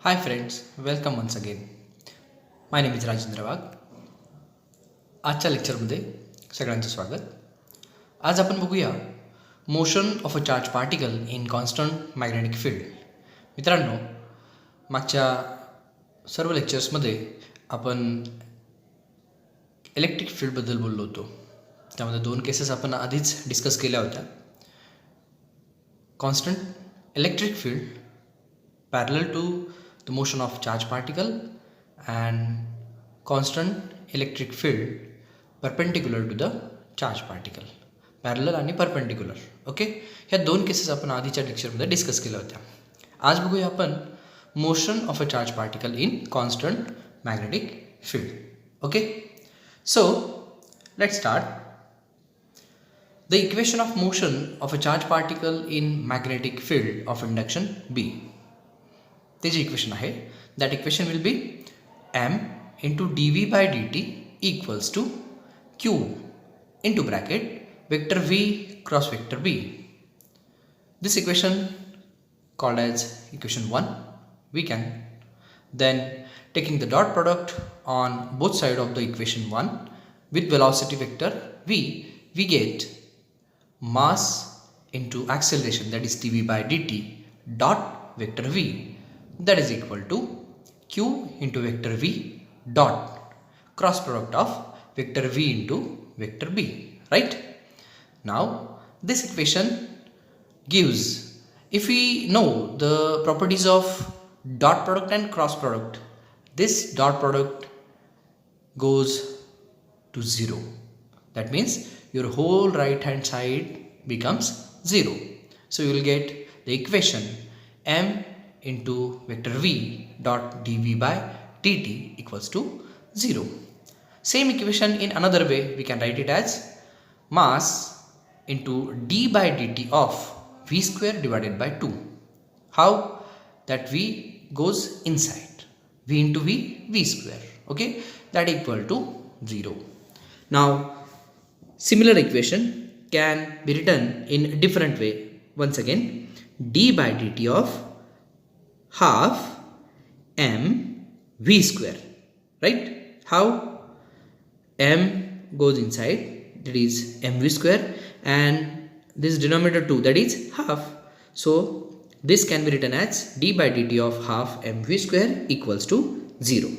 Hi friends, welcome once again. My name is Rajendra वाघ. आजच्या लेक्चरमध्ये सगळ्यांचं स्वागत. आज आपण बघूया motion of a charge particle in constant magnetic field. मित्रांनो, मागच्या सर्व लेक्चर्समध्ये आपण इलेक्ट्रिक फील्डबद्दल बोललो होतो. त्यामध्ये 2 केसेस आपण आधीच डिस्कस केल्या होत्या. Constant electric field parallel to the motion of charge particle and constant electric field perpendicular to the charge particle. Parallel आणि परपेंडिक्युलर. ओके, ह्या 2 केसेस आपण आधीच्या लेक्चरमध्ये डिस्कस केल्या होत्या. आज बघूया आपण motion of a charge particle in constant magnetic field. Okay, so let's start. The equation of motion of a charge particle in magnetic field of induction B. ते जे इक्वेशन आहे, that equation will be m into dv by dt equals to q into bracket vector v cross vector b. This equation called as equation 1. We can then, taking the dot product on both sides of the equation 1 with velocity vector v, we get mass into acceleration, that is dv by dt dot vector v, that is equal to q into vector v dot cross product of vector v into vector b. Right? Now this equation gives, if we know the properties of dot product and cross product, this dot product goes to 0. That means your whole right hand side becomes 0. So you will get the equation m into vector v dot dv by dt equals to 0. Same equation in another way, we can write it as mass into d by dt of v square divided by 2. How? That v goes inside, v into v square. Okay, that equal to 0. Now similar equation can be written in a different way. Once again, d by dt of half m v square. Right? How? M goes inside, that is mv square, and this denominator 2, that is half. So this can be written as d by dt of half mv square equals to 0.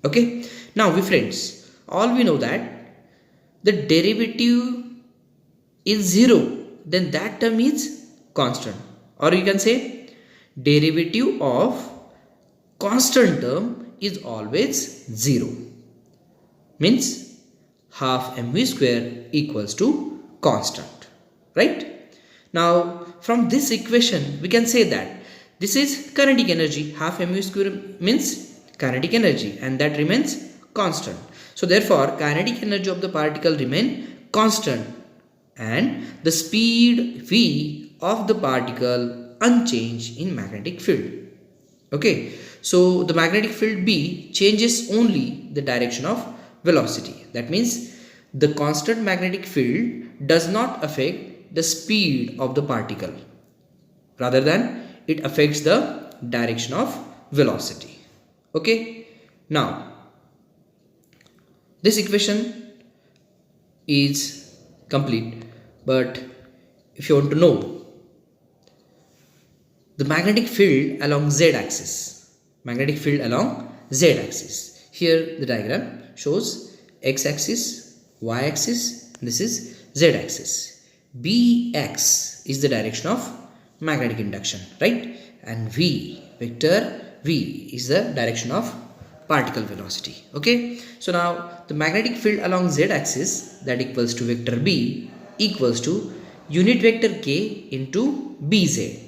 Okay, now we friends, all we know that the derivative is 0, then that term is constant, or you can say derivative of constant term is always 0. Means half mv square equals to constant. Right? Now from this equation we can say that this is kinetic energy. Half mv square means kinetic energy, and that remains constant. So therefore kinetic energy of the particle remain constant, and the speed v of the particle unchanged in magnetic field. Okay, so the magnetic field B changes only the direction of velocity. That means the constant magnetic field does not affect the speed of the particle, rather than it affects the direction of velocity. Okay, now this equation is complete, but if you want to know the magnetic field along z axis, magnetic field along z axis, here the diagram shows x axis, y axis, this is z axis. Bx is the direction of magnetic induction, right? And v, vector v, is the direction of particle velocity. Okay, so now the magnetic field along z axis, that equals to vector b, equals to unit vector k into bz.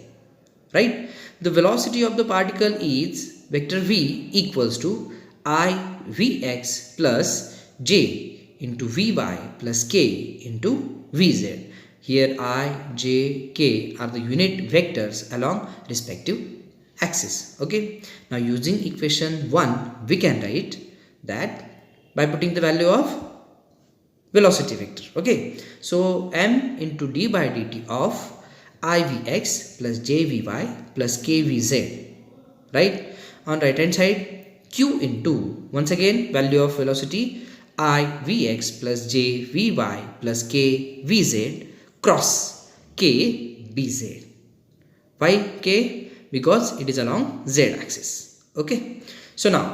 Right? The velocity of the particle is vector v equals to I vx plus j into vy plus k into vz. Here I, j, k are the unit vectors along respective axis. Okay, now using equation 1 we can write that by putting the value of velocity vector. Okay, so m into d by dt of I vx plus j vy plus k vz. Right? on right hand side q into, once again, value of velocity I vx plus j vy plus k vz cross k bz. Why k? Because it is along z axis. Okay, so now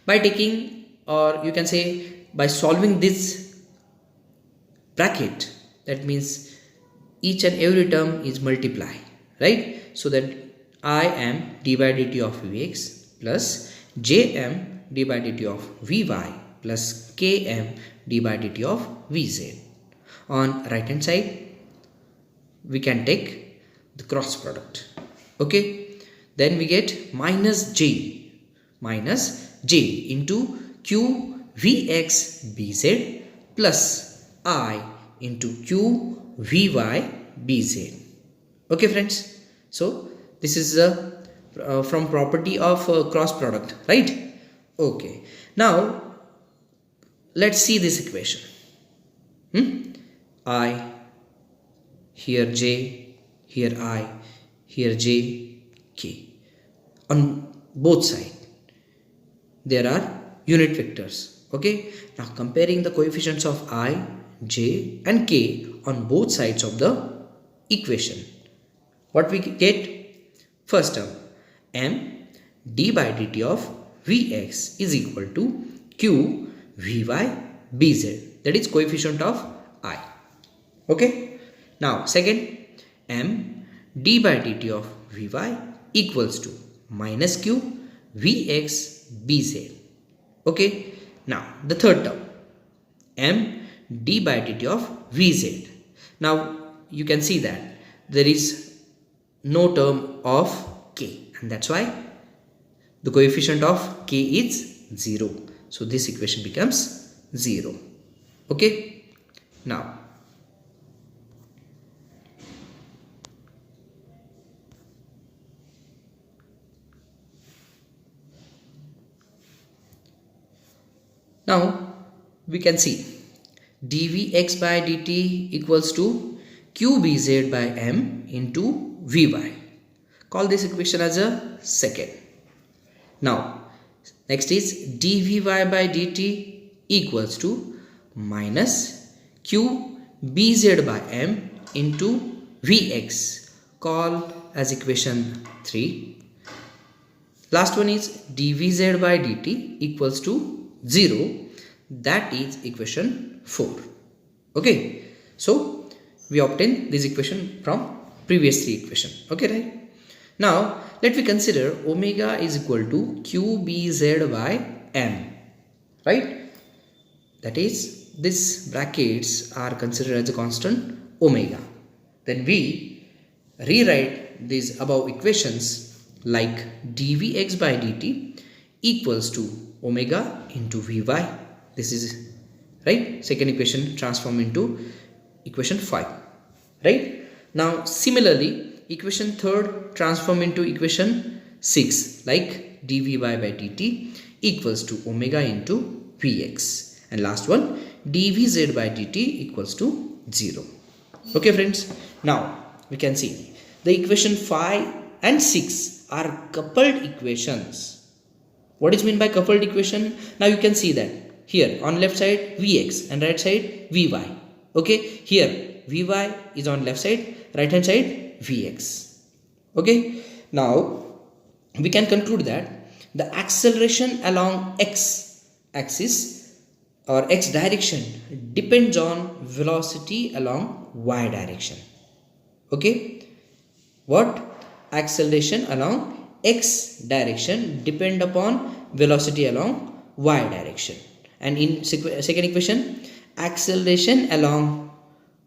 by taking, or you can say by solving this bracket, that means each and every term is multiply, right? So that I am d by dt of vx plus jm d by dt of vy plus km d by dt of vz. On right hand side we can take the cross product. Okay, then we get minus j into q vx bz plus I into q vy bz. Okay friends, so this is from property of cross product, right? Okay, now let's see this equation. I, here j, here I, here j, k. On both sides there are unit vectors. Okay, now comparing the coefficients of I, j and k on both sides of the equation, what we get? First term, m d by dt of vx is equal to q vy bz, that is coefficient of I. Okay, now second, m d by dt of vy equals to minus q vx bz. Okay, now the third term, m d by dt of vz. Now you can see that there is no term of k, and that's why the coefficient of k is 0. So this equation becomes 0. Okay, now we can see dvx by dt equals to qbz by m into vy. Call this equation as a second. Now next is dvy by dt equals to minus qbz by m into vx. Call as equation 3. Last one is dvz by dt equals to 0, that is equation 4. Okay, so we obtain this equation from previous 3 equation. Okay, right? Now let me consider omega is equal to qbz by m, right? That is, these brackets are considered as a constant omega. Then we rewrite these above equations like dvx by dt equals to omega into vy. This is right, second equation transform into equation 5, right? Now similarly equation third transform into equation 6 like dvy by dt equals to omega into vx, and last one dvz by dt equals to 0. Okay friends, now we can see the equation 5 and 6 are coupled equations. What is meant by coupled equation? Now you can see that here on left side vx and right side vy. Okay, here vy is on left side, right hand side vx. Okay, now we can conclude that the acceleration along x axis or x direction depends on velocity along y direction. Okay, what? Acceleration along x direction depend upon velocity along y direction, and in second equation acceleration along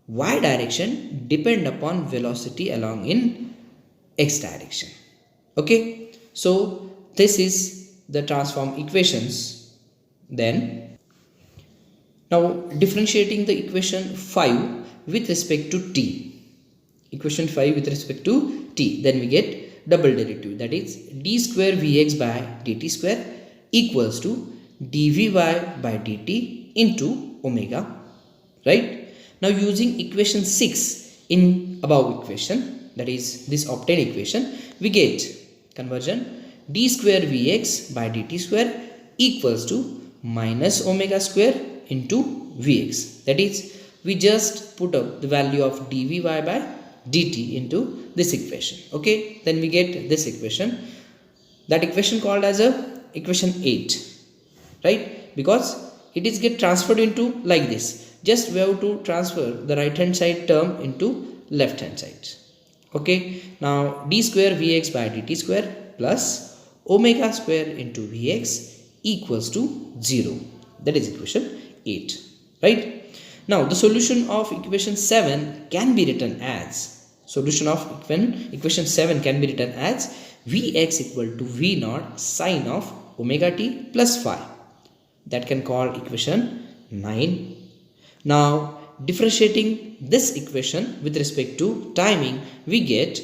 y direction depend upon velocity along in x direction. Okay, so this is the transform equations. Then now differentiating the equation 5 with respect to t, equation 5 with respect to t, then we get double derivative, that is d square vx by dt square equals to dvy by dt into omega, right? Now using equation 6 in above equation, that is this obtained equation, we get conversion d square Vx by dt square equals to minus omega square into Vx. That is, we just put up the value of dvy by dt into this equation. Okay, then we get this equation. That equation called as a equation 8, right? Because it is get transferred into like this. Just we have to transfer the right hand side term into left hand side. Okay, now d square Vx by dt square plus omega square into Vx equals to 0. That is equation 8, right? Now the solution of equation 7 can be written as equation 7 can be written as Vx equal to V naught sine of omega t plus phi. That can call equation 9. Now differentiating this equation with respect to timing, we get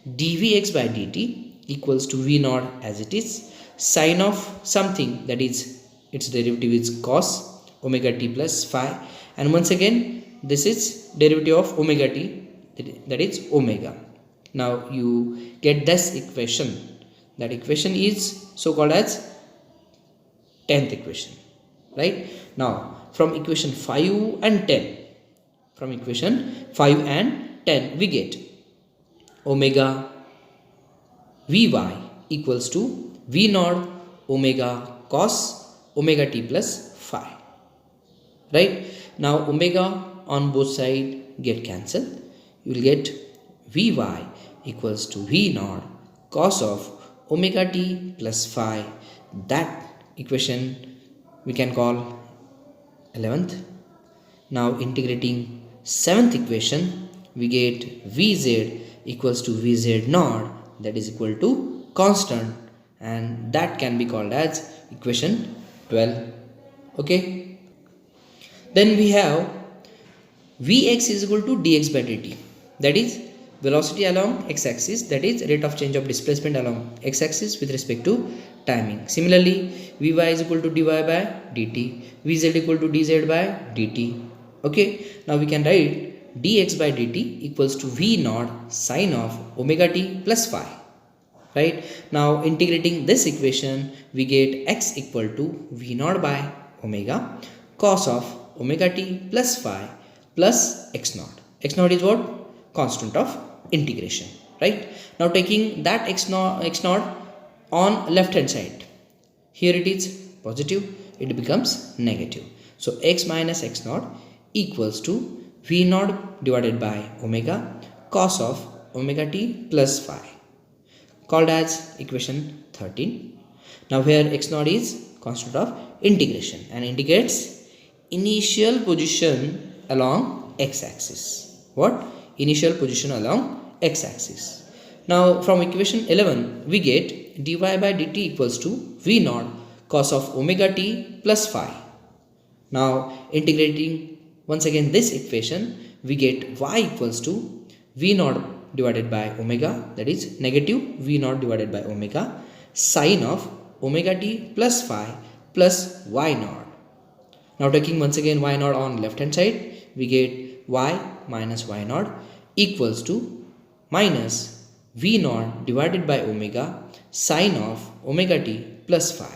dvx by dt equals to V naught as it is, sine of something, that is its derivative is cos omega t plus phi, and once again this is derivative of omega t, that is omega. Now you get this equation. That equation is so called as 10th equation, right? Now from equation 5 and 10, we get omega Vy equals to V naught omega cos omega t plus phi, right? Now omega on both sides get cancelled. You will get Vy equals to V naught cos of omega t plus phi. That equation we can call 11th. Now integrating 7th equation, we get Vz equals to Vz naught, that is equal to constant, and that can be called as equation 12. Okay, then we have Vx is equal to dx by dt, that is velocity along x-axis, that is rate of change of displacement along x-axis with respect to timing. Similarly, Vy is equal to dy by dt, Vz equal to dz by dt. Okay, now we can write dx by dt equals to V naught sine of omega t plus phi, right? Now integrating this equation, we get x equal to V naught by omega cos of omega t plus phi plus x naught. X naught is what? Constant of integration, right? Now taking that x naught on left hand side, here it is positive, it becomes negative. So x minus x naught equals to V naught divided by omega cos of omega t plus phi, called as equation 13. Now here x naught is constant of integration and indicates initial position along x-axis. What? Initial position along x-axis. Now from equation 11, we get dy by dt equals to V naught cos of omega t plus phi. Now integrating once again this equation, we get y equals to V naught divided by omega, that is negative V naught divided by omega sine of omega t plus phi plus y naught. Now taking once again y naught on left hand side, we get y minus y naught equals to minus V naught divided by omega sine of omega t plus phi.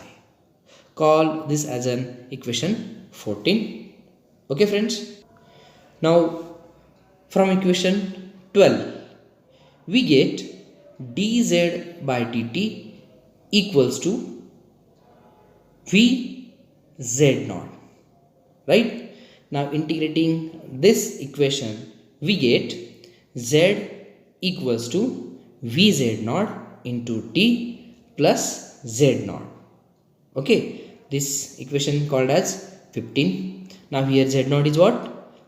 Call this as an equation 14. Okay friends. Now from equation 12, we get dz by dt equals to Vz naught, right? Now integrating this equation, we get z equals to Vz naught into t plus z naught. Okay, this equation called as 15. Now here z naught is what?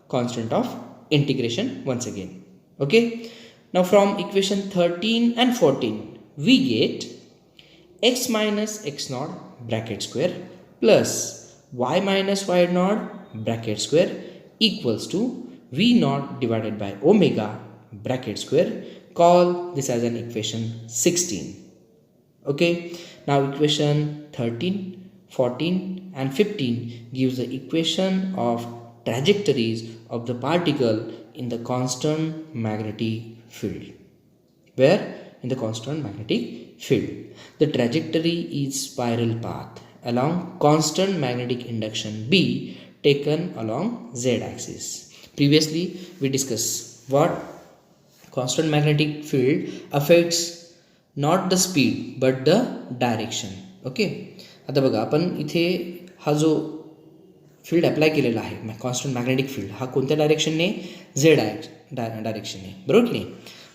Constant of integration once again. Okay, now from equation 13 and 14, we get x minus x naught bracket square plus y minus y naught bracket square equals to V naught divided by omega bracket square. Call this as an equation 16. Okay, now equation 13, 14 and 15 gives the equation of trajectories of the particle in the constant magnetic field, where in the constant magnetic field. The trajectory is spiral path along constant magnetic induction B taken along z axis. Previously we discussed what constant magnetic field affects not the speed but the direction. Okay, आता बघा आपण इथे हा जो field apply केलेला आहे constant magnetic field हा कोणत्या डायरेक्शनने झेड डायरेक्शनने, बरोबर की नाही.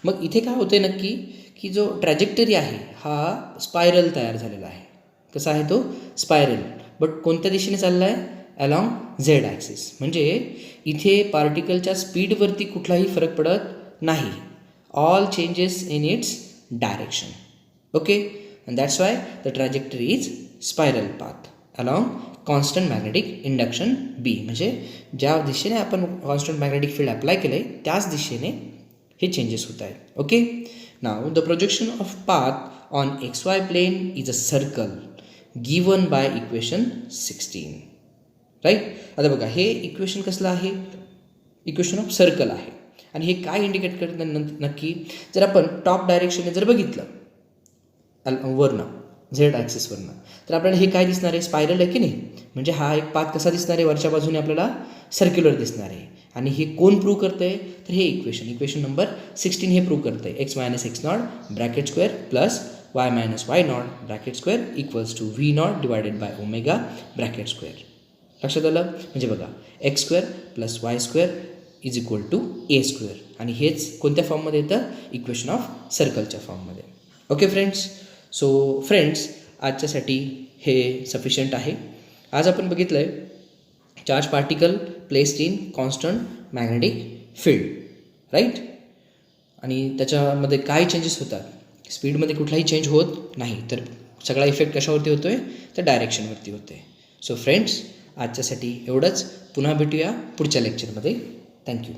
मग इथे काय होतं नक्की की जो ट्रॅजेक्टरी आहे हा स्पायरल तयार झालेला आहे. कसा आहे तो स्पायरल, बट कोणत्या दिशेने चालला आहे अलॉंग झेड ॲक्सिस. म्हणजे इथे पार्टिकलच्या स्पीडवरती कुठलाही फरक पडत नाही. All changes in its direction. Okay, and that's why the trajectory is spiral path along constant magnetic induction B. म्हणजे ज्या दिशेने आपण कॉन्स्टंट मॅग्नेटिक फील्ड अप्लाय केलं आहे त्याच दिशेने हे चेंजेस होत आहेत. Okay, now the projection of path on XY plane is a circle given by equation 16. Right. आता बघा हे इक्वेशन कसलं आहे, इक्वेशन ऑफ सर्कल आहे. आणि हे काय इंडिकेट करतं नक्की, जर आपण टॉप डायरेक्शनने जर बघितलं वरनं झेड ॲक्सिसवरनं तर आपल्याला हे काय दिसणार आहे, स्पायरल आहे की नाही. म्हणजे हा एक पाथ कसा दिसणार आहे, वरच्या बाजूने आपल्याला सर्क्युलर दिसणार आहे. आणि हे कोण प्रूव्ह करतं आहे, तर हे इक्वेशन नंबर 16 हे प्रूव्ह करतं आहे. x minus x not bracket square plus y minus y not bracket square equals to v not divided by omega bracket square. लक्षात आलं. म्हणजे बघा x square plus y square is equal to a square. आणि हेच कोणत्या फॉर्ममध्ये येतं, equation of सर्कलच्या फॉर्ममध्ये. ओके फ्रेंड्स, सो फ्रेंड्स आजच्यासाठी हे सफिशियंट आहे. आज आपण बघितलं आहे charge particle placed in constant magnetic field, right. आणि त्याच्यामध्ये काय चेंजेस होतात, स्पीडमध्ये कुठलाही चेंज होत नाही, तर सगळा इफेक्ट कशावरती होतो आहे, तर डायरेक्शनवरती होतो आहे. सो फ्रेंड्स आजच्यासाठी एवढंच. पुन्हा भेटूया पुढच्या लेक्चरमध्ये. थँक्यू.